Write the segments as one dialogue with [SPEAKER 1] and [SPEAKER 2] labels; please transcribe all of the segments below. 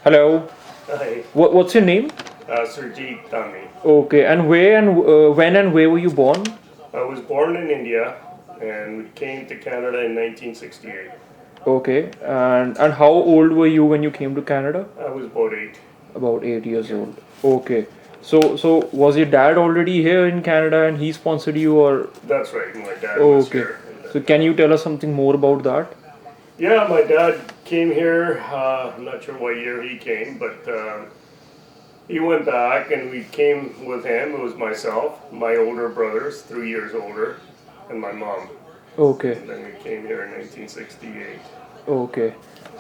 [SPEAKER 1] Hello.
[SPEAKER 2] Hi,
[SPEAKER 1] What's your name?
[SPEAKER 2] Surjit Dhami.
[SPEAKER 1] Okay. And where and when and where were you born?
[SPEAKER 2] I was born in India and we came to Canada in 1968.
[SPEAKER 1] Okay. And how old were you when you came to Canada?
[SPEAKER 2] I was about 8.
[SPEAKER 1] About 8 years
[SPEAKER 2] Yeah,
[SPEAKER 1] old. Okay. So was your dad already here in Canada and he sponsored you or?
[SPEAKER 2] that's right. My dad was
[SPEAKER 1] Okay.
[SPEAKER 2] here. And
[SPEAKER 1] So
[SPEAKER 2] then,
[SPEAKER 1] can you tell us something more about that?
[SPEAKER 2] yeah, my dad came here. I'm not sure what year he came, but he went back and we came with him. It was myself, my older brothers, 3 years older, and my mom.
[SPEAKER 1] Okay.
[SPEAKER 2] And then we came here in 1968.
[SPEAKER 1] Okay.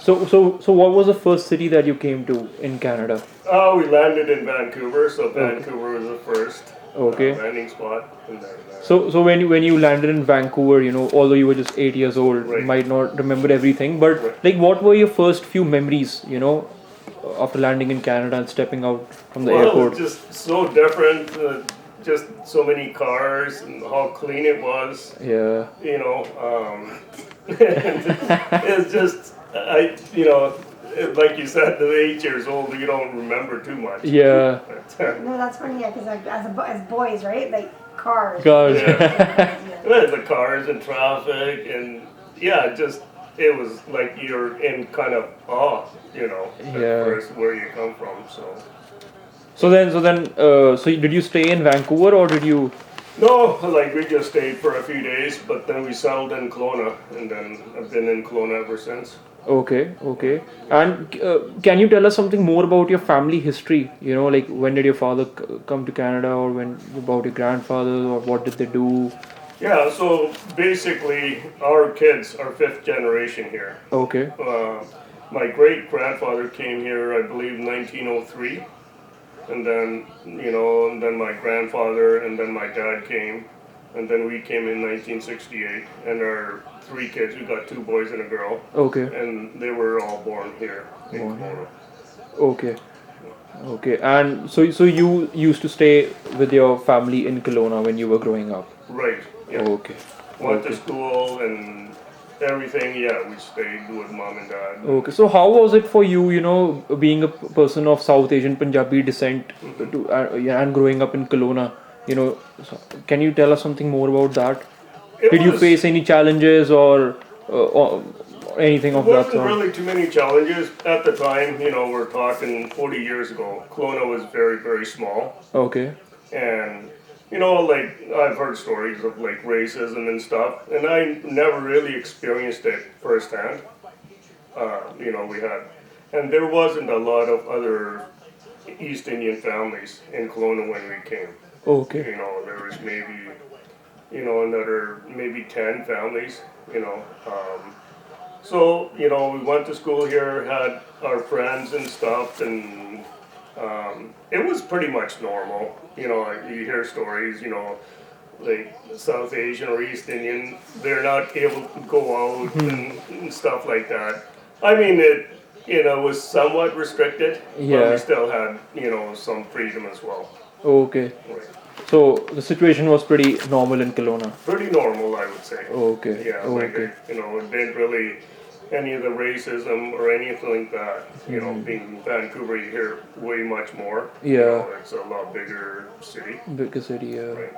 [SPEAKER 1] So what was the first city that you came to in Canada?
[SPEAKER 2] Oh, we landed in Vancouver, so
[SPEAKER 1] Okay.
[SPEAKER 2] Vancouver was the first
[SPEAKER 1] Okay.
[SPEAKER 2] landing spot, and then
[SPEAKER 1] So when you landed in Vancouver, although you were just 8 years old, you
[SPEAKER 2] right,
[SPEAKER 1] might not remember everything, but
[SPEAKER 2] right.
[SPEAKER 1] like what were your first few memories, after landing in Canada and stepping out from the
[SPEAKER 2] Well,
[SPEAKER 1] airport?
[SPEAKER 2] it's just so different. Just so many cars and how clean it was.
[SPEAKER 1] Yeah.
[SPEAKER 2] You know, it's just like you said, the 8 years old, you don't remember too much.
[SPEAKER 1] Yeah.
[SPEAKER 2] But,
[SPEAKER 3] No, that's funny, yeah, because like as boys, right? Like cars.
[SPEAKER 1] Gosh.
[SPEAKER 2] yeah. The cars and traffic and yeah, just it was like you're in kind of awe, at
[SPEAKER 1] Yeah.
[SPEAKER 2] first where you come from.
[SPEAKER 1] So did you stay in Vancouver or did you?
[SPEAKER 2] No, like we just stayed for a few days, but then we settled in Kelowna, and then I've been in Kelowna ever since.
[SPEAKER 1] Okay, okay. And can you tell us something more about your family history? Like when did your father come to Canada, or when about your grandfather, or what did they do?
[SPEAKER 2] Yeah, so basically, our kids are fifth generation here.
[SPEAKER 1] Okay,
[SPEAKER 2] My great grandfather came here, I believe, 1903, and then my grandfather, and then my dad came, and then we came in 1968, and our three kids, we got two boys and a girl,
[SPEAKER 1] okay,
[SPEAKER 2] and they were all born here in
[SPEAKER 1] Born
[SPEAKER 2] Kelowna.
[SPEAKER 1] okay, okay. And so you used to stay with your family in Kelowna when you were growing up.
[SPEAKER 2] Right, yeah.
[SPEAKER 1] Okay,
[SPEAKER 2] Went to
[SPEAKER 1] okay,
[SPEAKER 2] school and everything, yeah, we stayed with mom and dad.
[SPEAKER 1] okay. So how was it for you? Being a person of South Asian Punjabi descent yeah, and growing up in Kelowna. So can you tell us something more about that?
[SPEAKER 2] It
[SPEAKER 1] Did you
[SPEAKER 2] was,
[SPEAKER 1] face any challenges or anything
[SPEAKER 2] it
[SPEAKER 1] of that
[SPEAKER 2] wasn't
[SPEAKER 1] sort?
[SPEAKER 2] really too many challenges at the time. We're talking 40 years ago. Kelowna was very, very small.
[SPEAKER 1] Okay.
[SPEAKER 2] And, like, I've heard stories of, like, racism and stuff. And I never really experienced it firsthand. We had, and there wasn't a lot of other East Indian families in Kelowna when we came.
[SPEAKER 1] Okay.
[SPEAKER 2] There was maybe, another maybe 10 families, we went to school here, had our friends and stuff, and it was pretty much normal. You hear stories, like South Asian or East Indian, they're not able to go out and stuff like that. I mean, it was somewhat restricted, but we
[SPEAKER 1] Yeah.
[SPEAKER 2] still had, some freedom as well.
[SPEAKER 1] Okay.
[SPEAKER 2] Right.
[SPEAKER 1] So the situation was pretty normal in Kelowna.
[SPEAKER 2] Pretty normal, I would say.
[SPEAKER 1] Okay.
[SPEAKER 2] Yeah, like
[SPEAKER 1] Okay.
[SPEAKER 2] it didn't really any of the racism or anything like that. Being in Vancouver, you hear way much more.
[SPEAKER 1] Yeah.
[SPEAKER 2] It's a lot bigger city.
[SPEAKER 1] Bigger city. Yeah.
[SPEAKER 2] Right.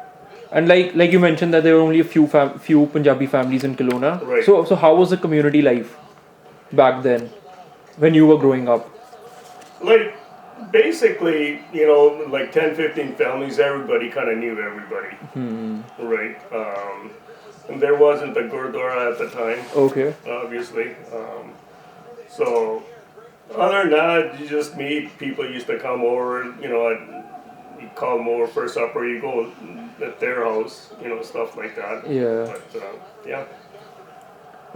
[SPEAKER 1] And like you mentioned that there were only a few Punjabi families in Kelowna.
[SPEAKER 2] Right.
[SPEAKER 1] So how was the community life back then when you were growing up?
[SPEAKER 2] Like basically, like 10, 15 families, everybody kind of knew everybody. Right. And there wasn't a Gurdwara at the time,
[SPEAKER 1] Okay.
[SPEAKER 2] obviously. So other than that, you just meet people used to come over, you call them over for supper, you go at their house, stuff like that.
[SPEAKER 1] Yeah.
[SPEAKER 2] But yeah,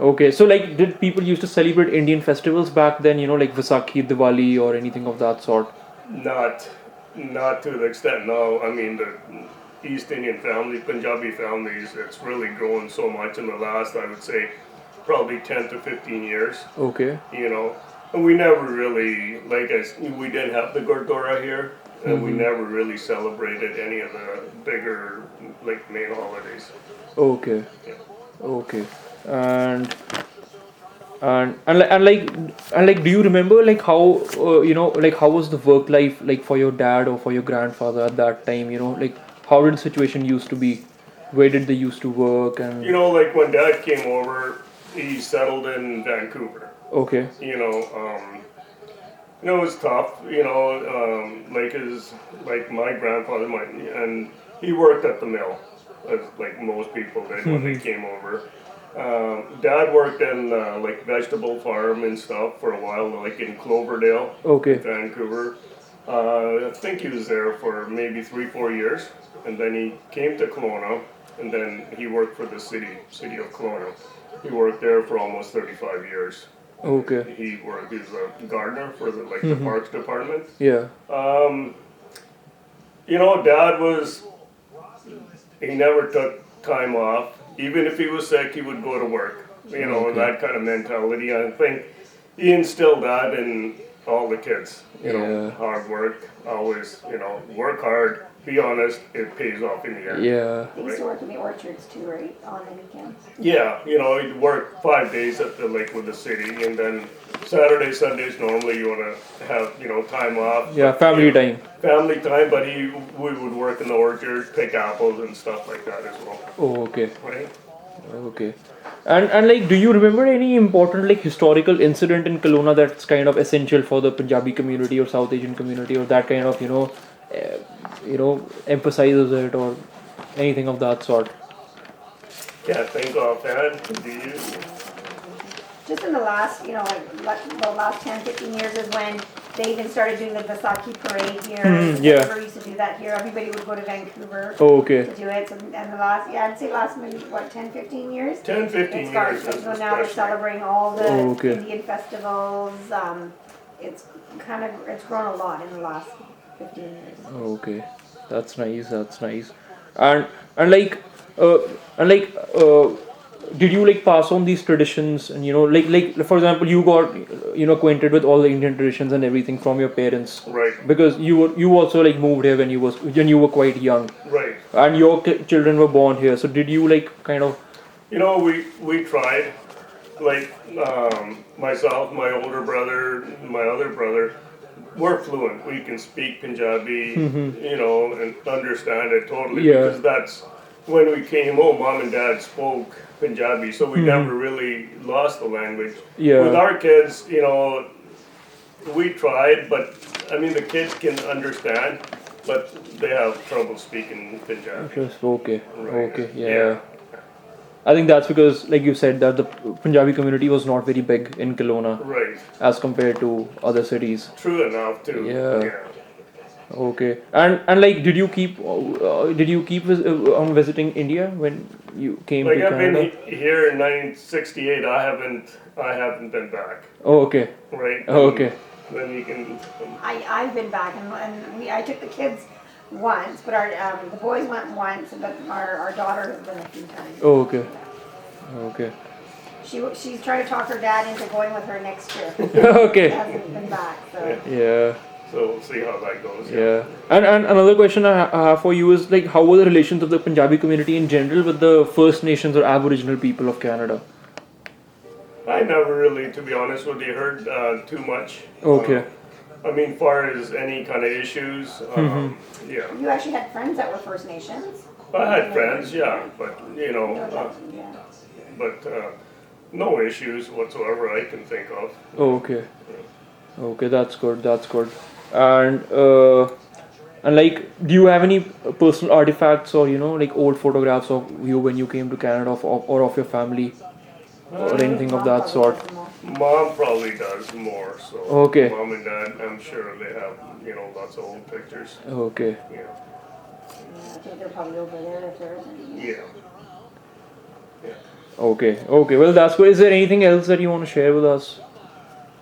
[SPEAKER 1] Okay, so like, did people used to celebrate Indian festivals back then? Like Vaisakhi, Diwali, or anything of that sort?
[SPEAKER 2] not not to the extent now. I mean, the East Indian family, Punjabi families, it's really grown so much in the last, I would say, probably 10 to 15 years.
[SPEAKER 1] Okay.
[SPEAKER 2] And we never really, we didn't have the Gurdwara here, and we never really celebrated any of the bigger, like, main holidays.
[SPEAKER 1] Okay.
[SPEAKER 2] Yeah.
[SPEAKER 1] Okay. And And like do you remember like how like how was the work life like for your dad or for your grandfather at that time, like how did the situation used to be, where did they used to work?
[SPEAKER 2] You
[SPEAKER 1] And
[SPEAKER 2] know, like when Dad came over, he settled in Vancouver.
[SPEAKER 1] okay.
[SPEAKER 2] You know, it was tough. Like my grandfather, and he worked at the mill, as like most people did when they came over. Dad worked in like vegetable farm and stuff for a while, like in Cloverdale,
[SPEAKER 1] Okay.
[SPEAKER 2] Vancouver. I think he was there for maybe 3-4 years, and then he came to Kelowna, and then he worked for the city of Kelowna. He worked there for almost 35 years.
[SPEAKER 1] Okay.
[SPEAKER 2] He was a gardener for the parks department.
[SPEAKER 1] Yeah.
[SPEAKER 2] Dad he never took time off. Even if he was sick, he would go to work.
[SPEAKER 1] Okay.
[SPEAKER 2] That kind of mentality. I think he instilled that in all the kids.
[SPEAKER 1] Yeah.
[SPEAKER 2] Hard work, always, work hard, be honest, it pays off in the end.
[SPEAKER 1] Yeah.
[SPEAKER 3] They used to work in the orchards too, right? On the weekends.
[SPEAKER 2] Yeah, he'd work 5 days at the lake with the city, and then Saturday, Sundays, normally you want to have, time off.
[SPEAKER 1] Yeah, family time.
[SPEAKER 2] Family time, but we would work in the orchard, pick apples and stuff like that as well,
[SPEAKER 1] Oh, okay.
[SPEAKER 2] right?
[SPEAKER 1] Okay. And like, do you remember any important like historical incident in Kelowna that's kind of essential for the Punjabi community or South Asian community, or that kind of emphasizes it, or anything of that sort?
[SPEAKER 2] Can't think offhand. Do you?
[SPEAKER 3] Just in the last, the last 10, 15 years is when they even started doing the Vaisakhi parade here.
[SPEAKER 1] yeah.
[SPEAKER 3] They never used to do that here. Everybody would go to Vancouver
[SPEAKER 1] Oh, okay.
[SPEAKER 3] to do it. So, and I'd say last maybe, 10, 15 years?
[SPEAKER 2] 10, 15
[SPEAKER 3] It's got,
[SPEAKER 2] years.
[SPEAKER 3] so now they're
[SPEAKER 2] especially.
[SPEAKER 3] celebrating all the
[SPEAKER 1] Oh, okay.
[SPEAKER 3] Indian festivals. It's grown a lot in the last 15 years.
[SPEAKER 1] Okay, that's nice. That's nice. And and like uh, and like did you like pass on these traditions, and like for example you got acquainted with all the Indian traditions and everything from your parents,
[SPEAKER 2] Right,
[SPEAKER 1] because you also like moved here when you were quite young,
[SPEAKER 2] right.
[SPEAKER 1] and your children were born here. So did you like kind of
[SPEAKER 2] We tried, like myself, my older brother, my other brother, we're fluent. We can speak Punjabi, and understand it totally.
[SPEAKER 1] Yeah.
[SPEAKER 2] Because that's when we came home. Mom and Dad spoke Punjabi, so we never really lost the language.
[SPEAKER 1] Yeah.
[SPEAKER 2] With our kids, we tried, but I mean the kids can understand, but they have trouble speaking Punjabi.
[SPEAKER 1] just okay,
[SPEAKER 2] Right.
[SPEAKER 1] okay, yeah. I think that's because, like you said, that the Punjabi community was not very big in Kelowna
[SPEAKER 2] Right.
[SPEAKER 1] as compared to other cities.
[SPEAKER 2] True enough too.
[SPEAKER 1] Yeah. Okay, and like, did you keep on visiting India when you came
[SPEAKER 2] Like
[SPEAKER 1] to
[SPEAKER 2] I've been
[SPEAKER 1] Canada?
[SPEAKER 2] here in 1968. I haven't been back.
[SPEAKER 1] Oh, okay.
[SPEAKER 2] Right.
[SPEAKER 1] Oh, okay.
[SPEAKER 2] Then you can.
[SPEAKER 3] I've been back and I took the kids once, but the boys went once, but our daughter has been a few times.
[SPEAKER 1] Oh, okay. Okay.
[SPEAKER 3] She's trying to talk her dad into going with her next year.
[SPEAKER 1] Okay.
[SPEAKER 3] Hasn't been back, so.
[SPEAKER 1] Yeah.
[SPEAKER 2] So we'll see how that goes.
[SPEAKER 1] Yeah. And another question I have for you is like, how were the relations of the Punjabi community in general with the First Nations or Aboriginal people of Canada?
[SPEAKER 2] I never really, to be honest with you, heard too much.
[SPEAKER 1] Okay.
[SPEAKER 2] I mean, far as any kind of issues, yeah.
[SPEAKER 3] You actually had friends that were First Nations?
[SPEAKER 2] I had friends, yeah, but
[SPEAKER 3] Yeah.
[SPEAKER 2] but no issues whatsoever I can think of.
[SPEAKER 1] Oh, okay. Okay, that's good. That's good. And like, do you have any personal artifacts or like old photographs of you when you came to Canada, or of your family, or anything of that sort?
[SPEAKER 2] Mom probably does more, so
[SPEAKER 1] Okay.
[SPEAKER 2] Mom and Dad, I'm sure they have lots of old pictures.
[SPEAKER 1] Okay.
[SPEAKER 2] Yeah,
[SPEAKER 3] I think they're probably over there if there isn't.
[SPEAKER 2] yeah.
[SPEAKER 1] Okay. Okay. Well, that's good. Is there anything else that you want to share with us,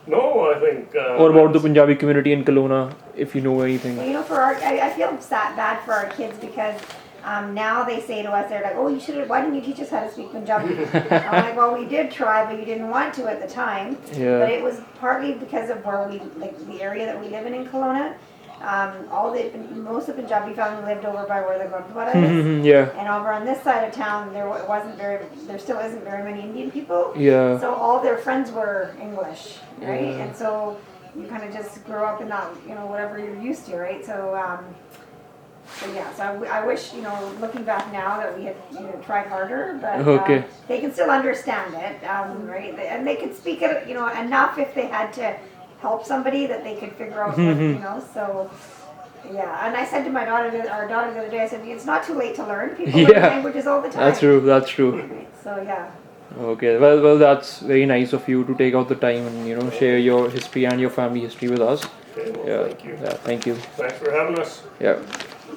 [SPEAKER 2] No, I think.
[SPEAKER 1] or about the Punjabi community in Kelowna, if you know anything?
[SPEAKER 3] Well, I feel bad for our kids because now they say to us, they're like, oh, why didn't you teach us how to speak Punjabi? I'm like, well, we did try, but you didn't want to at the time.
[SPEAKER 1] Yeah.
[SPEAKER 3] But it was partly because of the area that we live in Kelowna. most of the Punjabi family lived over by where the Gurdwara is.
[SPEAKER 1] Yeah.
[SPEAKER 3] And over on this side of town, there still isn't very many Indian people.
[SPEAKER 1] Yeah.
[SPEAKER 3] So all their friends were English, right?
[SPEAKER 1] Yeah.
[SPEAKER 3] And so you kind of just grow up in that, whatever you're used to, right? So, I wish, looking back now that we had, tried harder, but
[SPEAKER 1] Okay.
[SPEAKER 3] they can still understand it, right? And they could speak it, enough if they had to help somebody that they could figure out, what, so. Yeah, and I said to our daughter the other day, I said, it's not too late to learn. People learn languages all the time.
[SPEAKER 1] That's true. That's true.
[SPEAKER 3] So yeah.
[SPEAKER 1] Okay. Well, that's very nice of you to take out the time and share your history and your family history with us.
[SPEAKER 2] Okay, well,
[SPEAKER 1] Yeah.
[SPEAKER 2] thank you.
[SPEAKER 1] Yeah. Thank you.
[SPEAKER 2] Thanks for having us.
[SPEAKER 1] Yeah.